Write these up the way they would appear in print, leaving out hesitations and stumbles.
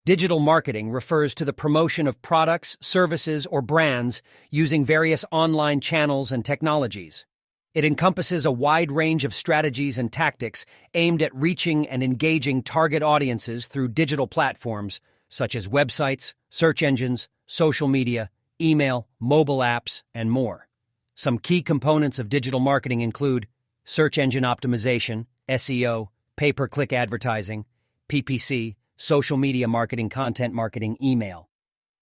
Digital marketing refers to the promotion of products, services, or brands using various online channels and technologies. It encompasses a wide range of strategies and tactics aimed at reaching and engaging target audiences through digital platforms such as websites, search engines, social media, email, mobile apps, and more. Some key components of digital marketing include search engine optimization, SEO, pay-per-click advertising, PPC, social media marketing, content marketing, email,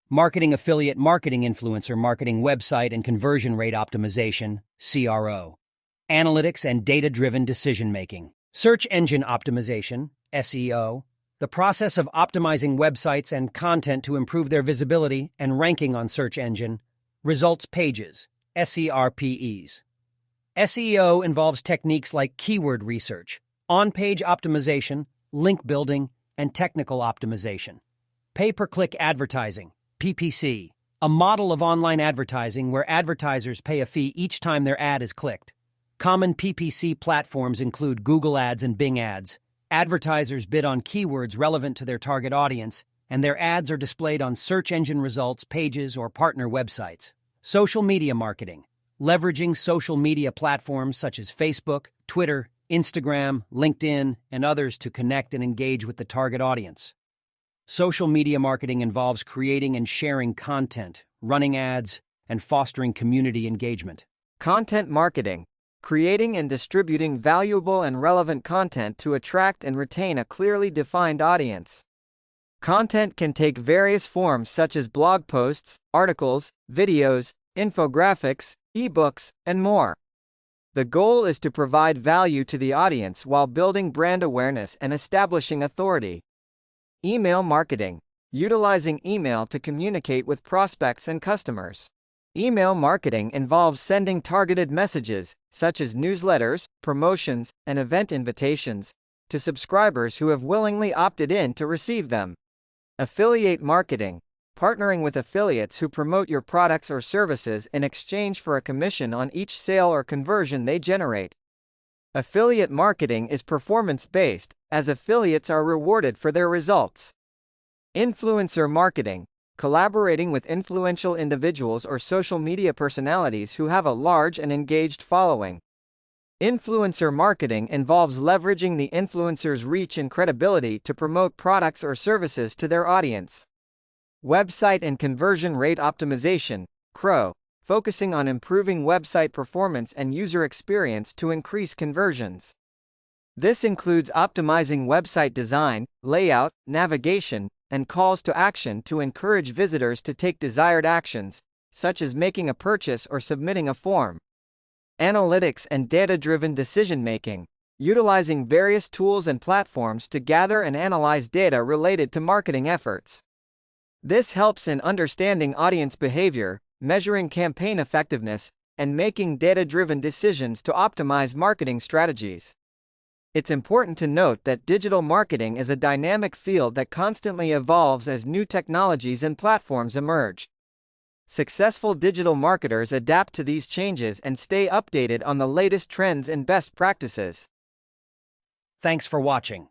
marketing, affiliate marketing, influencer marketing, website and conversion rate optimization, CRO, analytics and data-driven decision-making, search engine optimization, SEO, the process of optimizing websites and content to improve their visibility and ranking on search engine, results pages, SERPs. SEO involves techniques like keyword research, on-page optimization, link building, and technical optimization. Pay-per-click advertising, PPC, a model of online advertising where advertisers pay a fee each time their ad is clicked. Common PPC platforms include Google Ads and Bing Ads. Advertisers bid on keywords relevant to their target audience, and their ads are displayed on search engine results pages or partner websites. Social media marketing, leveraging social media platforms such as Facebook, Twitter, Instagram, LinkedIn, and others to connect and engage with the target audience. Social media marketing involves creating and sharing content, running ads, and fostering community engagement. Content marketing, creating and distributing valuable and relevant content to attract and retain a clearly defined audience. Content can take various forms such as blog posts, articles, videos, infographics, ebooks, and more. The goal is to provide value to the audience while building brand awareness and establishing authority. Email marketing, utilizing email to communicate with prospects and customers. Email marketing involves sending targeted messages, such as newsletters, promotions, and event invitations, to subscribers who have willingly opted in to receive them. Affiliate marketing, partnering with affiliates who promote your products or services in exchange for a commission on each sale or conversion they generate. Affiliate marketing is performance-based, as affiliates are rewarded for their results. Influencer marketing, collaborating with influential individuals or social media personalities who have a large and engaged following. Influencer marketing involves leveraging the influencer's reach and credibility to promote products or services to their audience. Website and conversion rate optimization, CRO, focusing on improving website performance and user experience to increase conversions. This includes optimizing website design, layout, navigation, and calls to action to encourage visitors to take desired actions, such as making a purchase or submitting a form. Analytics and data-driven decision-making, utilizing various tools and platforms to gather and analyze data related to marketing efforts. This helps in understanding audience behavior, measuring campaign effectiveness, and making data-driven decisions to optimize marketing strategies. It's important to note that digital marketing is a dynamic field that constantly evolves as new technologies and platforms emerge. Successful digital marketers adapt to these changes and stay updated on the latest trends and best practices. Thanks for watching.